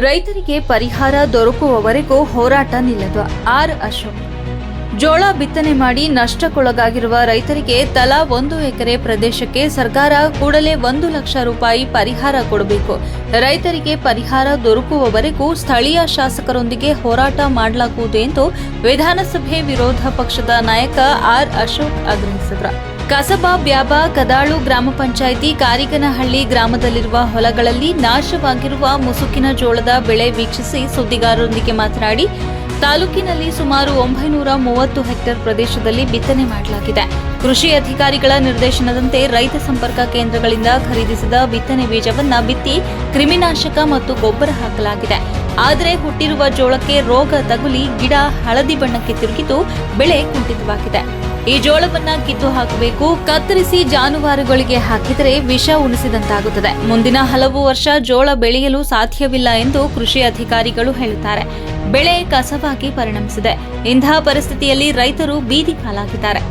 ರೈತರಿಗೆ ಪರಿಹಾರ ದೊರಕುವವರೆಗೂ ಹೋರಾಟ ನಿಲ್ಲದು. ಆರ್ ಅಶೋಕ್. ಜೋಳ ಬಿತ್ತನೆ ಮಾಡಿ ನಷ್ಟಕ್ಕೊಳಗಾಗಿರುವ ರೈತರಿಗೆ ತಲಾ 1 ಎಕರೆ ಪ್ರದೇಶಕ್ಕೆ ಸರ್ಕಾರ ಕೂಡಲೇ 1 ಲಕ್ಷ ರೂಪಾಯಿ ಪರಿಹಾರ ಕೊಡಬೇಕು. ರೈತರಿಗೆ ಪರಿಹಾರ ದೊರಕುವವರೆಗೂ ಸ್ಥಳೀಯ ಶಾಸಕರೊಂದಿಗೆ ಹೋರಾಟ ಮಾಡಲಾಗುವುದು ಎಂದು ವಿಧಾನಸಭೆ ವಿರೋಧ ಪಕ್ಷದ ನಾಯಕ ಆರ್ ಅಶೋಕ್ ಆಗ್ರಹಿಸಿದರು. ಕಸಬಾ ಬ್ಯಾಬ ಕದಾಳು ಗ್ರಾಮ ಪಂಚಾಯಿತಿ ಕಾರಿಗನಹಳ್ಳಿ ಗ್ರಾಮದಲ್ಲಿರುವ ಹೊಲಗಳಲ್ಲಿ ನಾಶವಾಗಿರುವ ಮುಸುಕಿನ ಜೋಳದ ಬೆಳೆ ವೀಕ್ಷಿಸಿ ಸುದ್ದಿಗಾರರೊಂದಿಗೆ ಮಾತನಾಡಿ, ತಾಲೂಕಿನಲ್ಲಿ ಸುಮಾರು 930 ಹೆಕ್ಟೇರ್ ಪ್ರದೇಶದಲ್ಲಿ ಬಿತ್ತನೆ ಮಾಡಲಾಗಿದೆ. ಕೃಷಿ ಅಧಿಕಾರಿಗಳ ನಿರ್ದೇಶನದಂತೆ ರೈತ ಸಂಪರ್ಕ ಕೇಂದ್ರಗಳಿಂದ ಖರೀದಿಸಿದ ಬಿತ್ತನೆ ಬೀಜವನ್ನ ಬಿತ್ತಿ ಕ್ರಿಮಿನಾಶಕ ಮತ್ತು ಗೊಬ್ಬರ ಹಾಕಲಾಗಿದೆ. ಆದರೆ ಹುಟ್ಟಿರುವ ಜೋಳಕ್ಕೆ ರೋಗ ತಗುಲಿ ಗಿಡ ಹಳದಿ ಬಣ್ಣಕ್ಕೆ ತಿರುಗಿದ್ದು ಬೆಳೆ ಕುಂಠಿತವಾಗಿದೆ. ಈ ಜೋಳವನ್ನ ಕಿತ್ತು ಹಾಕಬೇಕು. ಕತ್ತರಿಸಿ ಜಾನುವಾರುಗಳಿಗೆ ಹಾಕಿದರೆ ವಿಷ ಉಣಿಸಿದಂತಾಗುತ್ತದೆ. ಮುಂದಿನ ಹಲವು ವರ್ಷ ಜೋಳ ಬೆಳೆಯಲು ಸಾಧ್ಯವಿಲ್ಲ ಎಂದು ಕೃಷಿ ಅಧಿಕಾರಿಗಳು ಹೇಳುತ್ತಾರೆ. ಬೆಳೆ ಕಸವಾಗಿ ಪರಿಣಮಿಸಿದೆ. ಇಂತಹ ಪರಿಸ್ಥಿತಿಯಲ್ಲಿ ರೈತರು ಬೀದಿ ಪಾಲಾಗಿದ್ದಾರೆ.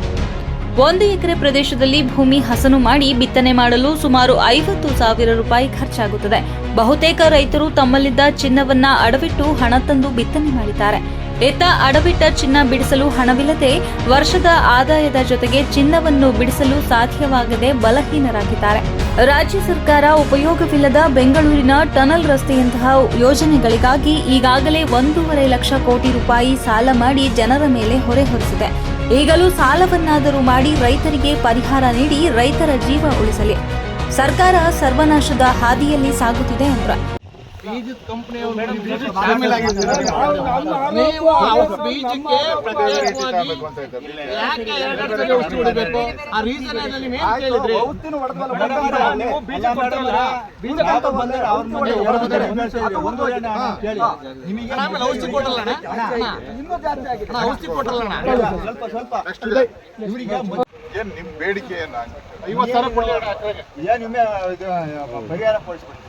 1 ಎಕರೆ ಪ್ರದೇಶದಲ್ಲಿ ಭೂಮಿ ಹಸನು ಮಾಡಿ ಬಿತ್ತನೆ ಮಾಡಲು ಸುಮಾರು 50,000 ರೂಪಾಯಿ ಖರ್ಚಾಗುತ್ತದೆ. ಬಹುತೇಕ ರೈತರು ತಮ್ಮಲ್ಲಿದ್ದ ಚಿನ್ನವನ್ನ ಅಡವಿಟ್ಟು ಹಣ ತಂದು ಬಿತ್ತನೆ ಮಾಡಿದ್ದಾರೆ. ಇತ್ತ ಅಡವಿಟ್ಟ ಚಿನ್ನ ಬಿಡಿಸಲು ಹಣವಿಲ್ಲದೆ ವರ್ಷದ ಆದಾಯದ ಜೊತೆಗೆ ಚಿನ್ನವನ್ನು ಬಿಡಿಸಲು ಸಾಧ್ಯವಾಗದೆ ಬಲಹೀನರಾಗಿದ್ದಾರೆ. ರಾಜ್ಯ ಸರ್ಕಾರ ಉಪಯೋಗವಿಲ್ಲದ ಬೆಂಗಳೂರಿನ ಟನಲ್ ರಸ್ತೆಯಂತಹ ಯೋಜನೆಗಳಿಗಾಗಿ ಈಗಾಗಲೇ 1.5 ಲಕ್ಷ ಕೋಟಿ ರೂಪಾಯಿ ಸಾಲ ಮಾಡಿ ಜನರ ಮೇಲೆ ಹೊರೆ ಹೊರಿಸಿದೆ. ಈಗಲೂ ಸಾಲವನ್ನಾದರೂ ಮಾಡಿ ರೈತರಿಗೆ ಪರಿಹಾರ ನೀಡಿ ರೈತರ ಜೀವ ಉಳಿಸಲಿ. ಸರ್ಕಾರ ಸರ್ವನಾಶದ ಹಾದಿಯಲ್ಲಿ ಸಾಗುತ್ತಿದೆ ಎಂದರು. ಬೀಜದ ಕಂಪನಿಯವರು ನೀವು ಬೀಜಕ್ಕೆ ಪ್ರತ್ಯೇಕವಾಗಿ ಯಾಕೆ 2 ಸಲ ಔಷಧಿ ಹೊಡಿಬೇಕು? ಆ ರೀಸನ್ ನೀವು ಏನು ಕೇಳಿದ್ರಿ? ನೀವು ಬೀಜ ಕೊಡ್ತಾರಲ್ಲ, ಬೀಜ ಕೊಟ್ಟು ಬಂದರೆ ಅವ್ರ ಮುಂದೆ ನಿಮಗೆ ಆಮೇಲೆ ಔಷಧಿ ಕೊಡಲ್ಲ ಇನ್ನೂ ಜಾಸ್ತಿ ಆಗಿದೆ. ಔಷಧಿ ಕೊಟ್ಟಲ್ಲ ಸ್ವಲ್ಪ ಇವರಿಗೆ ಏನು ನಿಮ್ಮ ಬೇಡಿಕೆ ಏನು? 50,000 ಕೊಡಲ್ಲ ನಿಮಗೆ ಪರಿಹಾರ ಕೊಡಿಸ್ಬಿಡ್ತೀವಿ.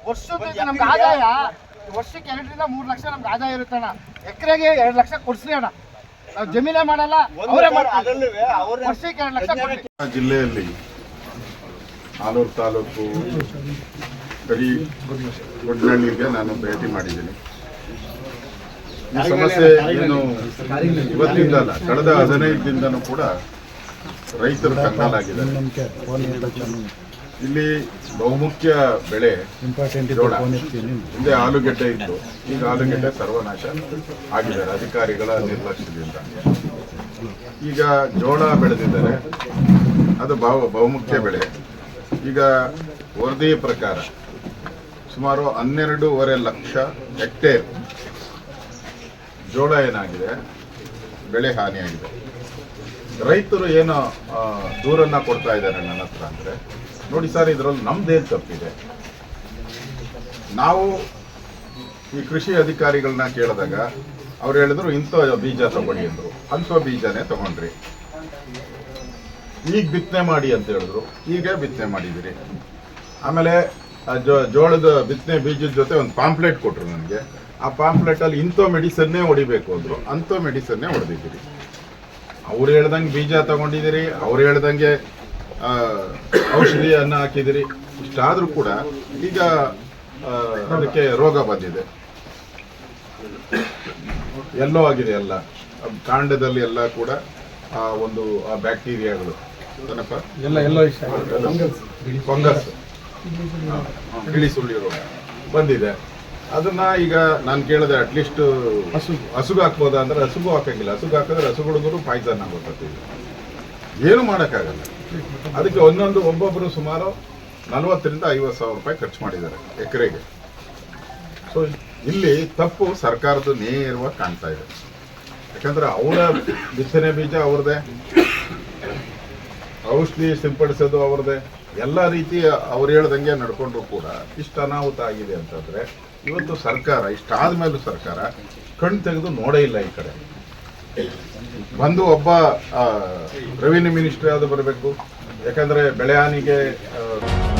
ವರ್ಷದ ನಮ್ಗೆ ಆದಾಯ ವರ್ಷಕ್ಕೆ 2 ರಿಂದ 3 ಲಕ್ಷ ನಮ್ಗೆ ಆದಾಯ ಇರುತ್ತೆ ಅಣ್ಣ. ಎಕರೆಗೆ 2 ಲಕ್ಷ ಕೊಡಿಸ್ಲಿ ಅಣ್ಣ. ನಾವು ಜಮೀನೇ ಮಾಡಲ್ಲ, ಅವರೇ ಮಾಡ್ತಾರೆ. ವರ್ಷಕ್ಕೆ 2 ಲಕ್ಷ ಕೊಡ್ಲಿ. ಜಿಲ್ಲೆಯಲ್ಲಿ ಆಲೂರು ತಾಲೂಕು ಕರಿಗೊಡ್ನಹಳ್ಳಿಗೆ ನಾನು ಭೇಟಿ ಮಾಡಿದ್ದೀನಿ. ಈ ಸಮಸ್ಯೆ ಏನು ಇವತ್ತಿಂದ ಅಲ್ಲ, ಕಳೆದ 15 ದಿನದೂ ಕೂಡ ರೈತರು ಕಂಗಾಲಾಗಿದ್ದಾರೆ. ಇಲ್ಲಿ ಬಹುಮುಖ್ಯ ಬೆಳೆ ಜೋಳ. ಹಿಂದೆ ಆಲೂಗೆಡ್ಡೆ ಇತ್ತು, ಈಗ ಆಲೂಗೆಡ್ಡೆ ಸರ್ವನಾಶ ಆಗಿದ್ದಾರೆ ಅಧಿಕಾರಿಗಳ ನಿರ್ಲಕ್ಷ್ಯದಿಂದ. ಈಗ ಜೋಳ ಬೆಳೆದಿದ್ದಾರೆ, ಅದು ಬಹುಮುಖ್ಯ ಬೆಳೆ. ಈಗ ವರದಿ ಪ್ರಕಾರ ಸುಮಾರು 12.5 ಲಕ್ಷ ಹೆಕ್ಟೇರ್ ಜೋಳ ಏನಾಗಿದೆ, ಬೆಳೆ ಹಾನಿಯಾಗಿದೆ. ರೈತರು ಏನು ದೂರನ್ನ ಕೊಡ್ತಾ ಇದ್ದಾರೆ ನನ್ನ ಹತ್ರ ಅಂದರೆ, ನೋಡಿ ಸರ್, ಇದರಲ್ಲಿ ನಮ್ದೇನು ತಪ್ಪಿದೆ? ನಾವು ಈ ಕೃಷಿ ಅಧಿಕಾರಿಗಳನ್ನ ಕೇಳಿದಾಗ ಅವ್ರು ಹೇಳಿದ್ರು ಇಂಥ ಬೀಜ ತಗೊಳ್ಳಿ ಅಂದರು. ಅಂಥ ಬೀಜನೇ ತಗೊಂಡ್ರಿ. ಈಗ ಬಿತ್ತನೆ ಮಾಡಿ ಅಂತ ಹೇಳಿದ್ರು, ಈಗ ಬಿತ್ತನೆ ಮಾಡಿದಿರಿ. ಆಮೇಲೆ ಜೋಳದ ಬಿತ್ತನೆ ಬೀಜದ ಜೊತೆ ಒಂದು ಪಾಂಪ್ಲೆಟ್ ಕೊಟ್ಟರು ನನಗೆ. ಆ ಪಾಂಪ್ಲೆಟಲ್ಲಿ ಇಂಥ ಮೆಡಿಸನ್ನೇ ಹೊಡಿಬೇಕು ಅಂದರು, ಅಂಥ ಮೆಡಿಸನ್ನೇ ಹೊಡೆದಿದ್ದೀರಿ. ಅವ್ರು ಹೇಳ್ದಂಗೆ ಬೀಜ ತಗೊಂಡಿದ್ದೀರಿ, ಅವ್ರು ಹೇಳ್ದಂಗೆ ಔಷಧಿಯನ್ನು ಹಾಕಿದಿರಿ. ಇಷ್ಟಾದರೂ ಕೂಡ ಈಗ ಅದಕ್ಕೆ ರೋಗ ಬಂದಿದೆ. ಎಲ್ಲೋ ಆಗಿದೆ, ಎಲ್ಲ ಕಾಂಡದಲ್ಲಿ ಎಲ್ಲ ಕೂಡ ಒಂದು ಬ್ಯಾಕ್ಟೀರಿಯಾಗಳು ಫಂಗಸ್ ಗಿಳಿ ಸುಳ್ಳಿ ರೋಗ ಬಂದಿದೆ. ಅದನ್ನ ಈಗ ನಾನು ಕೇಳಿದೆ, ಅಟ್ಲೀಸ್ಟ್ ಹಸುಗು ಹಾಕ್ಬೋದಾ ಅಂದ್ರೆ ಹಸುಗು ಹಾಕಂಗಿಲ್ಲ. ಹಸುಗು ಹಾಕಿದ್ರೆ ಹಸುಗಳಿಗೂ ಪಾಯ್ಸನ್ ಆಗುತ್ತೆ. ಏನು ಮಾಡೋಕ್ಕಾಗಲ್ಲ. ಅದಕ್ಕೆ ಒಬ್ಬೊಬ್ಬರು ಸುಮಾರು 40,000 ರಿಂದ 50,000 ರೂಪಾಯಿ ಖರ್ಚು ಮಾಡಿದ್ದಾರೆ ಎಕರೆಗೆ. ಸೊ ಇಲ್ಲಿ ತಪ್ಪು ಸರ್ಕಾರದ ನೇರವಾಗಿ ಕಾಣ್ತಾ ಇದೆ. ಯಾಕಂದ್ರೆ ಅವರ ಬಿತ್ತನೆ ಬೀಜ ಅವ್ರದ್ದೇ, ಔಷಧಿ ಸಿಂಪಡಿಸೋದು ಅವ್ರದ್ದೇ, ಎಲ್ಲ ರೀತಿ ಅವ್ರು ಹೇಳ್ದಂಗೆ ನಡ್ಕೊಂಡ್ರು ಕೂಡ ಇಷ್ಟು ಅನಾಹುತ ಆಗಿದೆ ಅಂತಂದ್ರೆ, ಇವತ್ತು ಸರ್ಕಾರ ಇಷ್ಟಾದ ಮೇಲೂ ಸರ್ಕಾರ ಕಣ್ಣು ತೆಗೆದು ನೋಡೇ ಇಲ್ಲ. ಈ ಕಡೆ ಬಂದು ಒಬ್ಬ ರೆವಿನ್ಯೂ ಮಿನಿಸ್ಟ್ರಿ ಆದ ಬರಬೇಕು. ಯಾಕಂದ್ರೆ ಬೆಳೆ ಹಾನಿಗೆ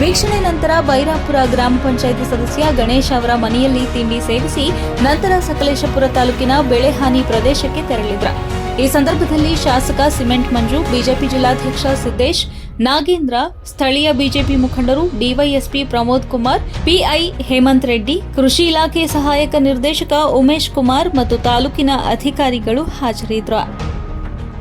ವೀಕ್ಷಣೆ ನಂತರ ಬೈರಾಪುರ ಗ್ರಾಮ ಪಂಚಾಯಿತಿ ಸದಸ್ಯ ಗಣೇಶ್ ಅವರ ಮನೆಯಲ್ಲಿ ತಿಂಡಿ ಸೇವಿಸಿ ನಂತರ ಸಕಲೇಶಪುರ ತಾಲೂಕಿನ ಬೆಳೆ ಹಾನಿ ಪ್ರದೇಶಕ್ಕೆ ತೆರಳಿದ್ರು. ಈ ಸಂದರ್ಭದಲ್ಲಿ ಶಾಸಕ ಸಿಮೆಂಟ್ ಮಂಜು, ಬಿಜೆಪಿ ಜಿಲ್ಲಾಧ್ಯಕ್ಷ ಸಿದ್ದೇಶ್, ನಾಗೇಂದ್ರ, ಸ್ಥಳೀಯ ಬಿಜೆಪಿ ಮುಖಂಡರು, ಡಿವೈಎಸ್ಪಿ ಪ್ರಮೋದ್ ಕುಮಾರ್, ಪಿಐ ಹೇಮಂತ್ ರೆಡ್ಡಿ, ಕೃಷಿ ಇಲಾಖೆ ಸಹಾಯಕ ನಿರ್ದೇಶಕ ಉಮೇಶ್ ಕುಮಾರ್ ಮತ್ತು ತಾಲೂಕಿನ ಅಧಿಕಾರಿಗಳು ಹಾಜರಿದ್ದರು.